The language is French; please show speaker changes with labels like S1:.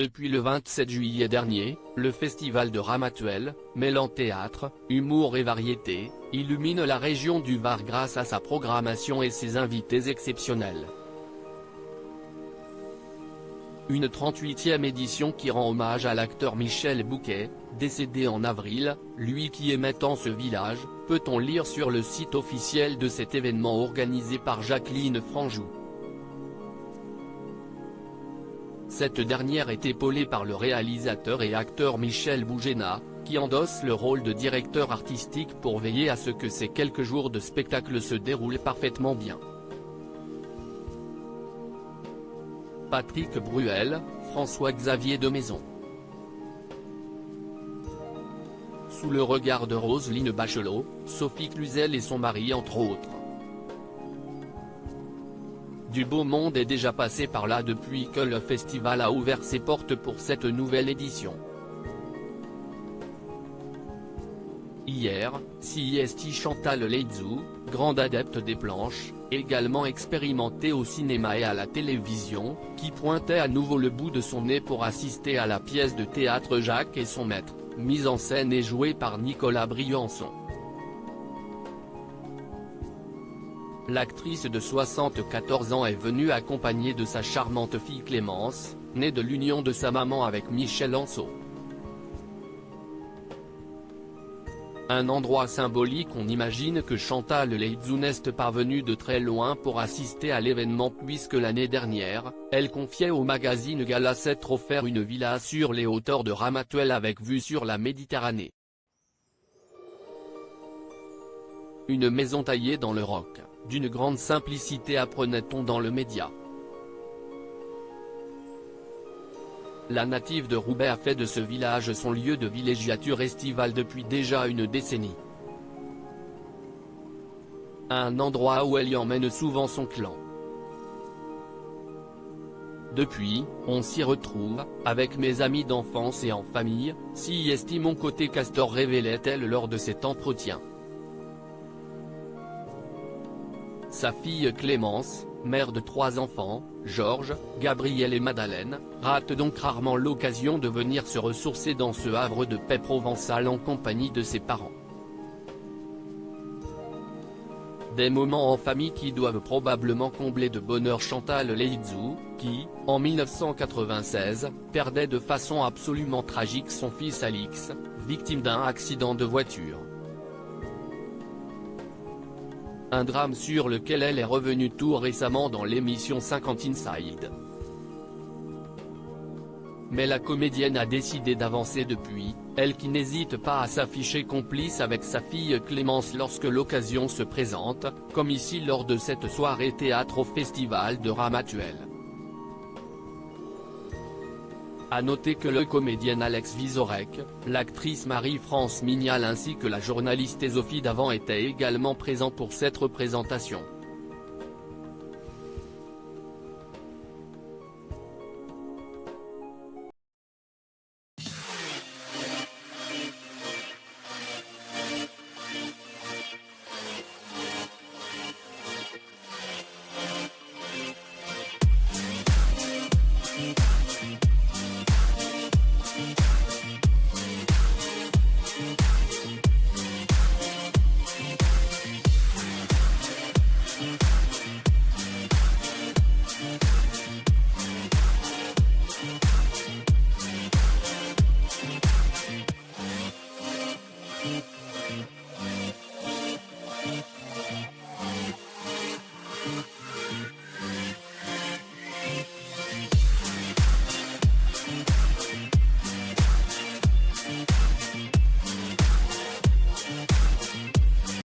S1: Depuis le 27 juillet dernier, le festival de Ramatuelle, mêlant théâtre, humour et variété, illumine la région du Var grâce à sa programmation et ses invités exceptionnels. Une 38e édition qui rend hommage à l'acteur Michel Bouquet, décédé en avril, lui qui aimait tant ce village, peut-on lire sur le site officiel de cet événement organisé par Jacqueline Franjou. Cette dernière est épaulée par le réalisateur et acteur Michel Bougena, qui endosse le rôle de directeur artistique pour veiller à ce que ces quelques jours de spectacle se déroulent parfaitement bien. Patrick Bruel, François-Xavier de Maison. Sous le regard de Roselyne Bachelot, Sophie Cluzel et son mari entre autres. Du beau monde est déjà passé par là depuis que le festival a ouvert ses portes pour cette nouvelle édition. Hier, CIST Chantal Leitzou, grande adepte des planches, également expérimentée au cinéma et à la télévision, qui pointait à nouveau le bout de son nez pour assister à la pièce de théâtre Jacques et son maître, mise en scène et jouée par Nicolas Briançon. L'actrice de 74 ans est venue accompagnée de sa charmante fille Clémence, née de l'union de sa maman avec Michel Anceau. Un endroit symbolique. On imagine que Chantal Leitzou n'est pas venue de très loin pour assister à l'événement puisque l'année dernière, elle confiait au magazine Gala s'être offert une villa sur les hauteurs de Ramatuelle avec vue sur la Méditerranée. Une maison taillée dans le roc, d'une grande simplicité apprenait-on dans le média. La native de Roubaix a fait de ce village son lieu de villégiature estivale depuis déjà une décennie. Un endroit où elle y emmène souvent son clan. Depuis, on s'y retrouve, avec mes amis d'enfance et en famille, si estime mon côté castor, révélait-elle lors de cet entretien. Sa fille Clémence, mère de 3 enfants, Georges, Gabriel et Madeleine, rate donc rarement l'occasion de venir se ressourcer dans ce havre de paix provençal en compagnie de ses parents. Des moments en famille qui doivent probablement combler de bonheur Chantal Leitzou, qui, en 1996, perdait de façon absolument tragique son fils Alix, victime d'un accident de voiture. Un drame sur lequel elle est revenue tout récemment dans l'émission 50 Inside. Mais la comédienne a décidé d'avancer depuis, elle qui n'hésite pas à s'afficher complice avec sa fille Clémence lorsque l'occasion se présente, comme ici lors de cette soirée théâtre au festival de Ramatuelle. A noter que le comédien Alex Vizorek, l'actrice Marie-France Mignal ainsi que la journaliste Sophie Davant étaient également présents pour cette représentation.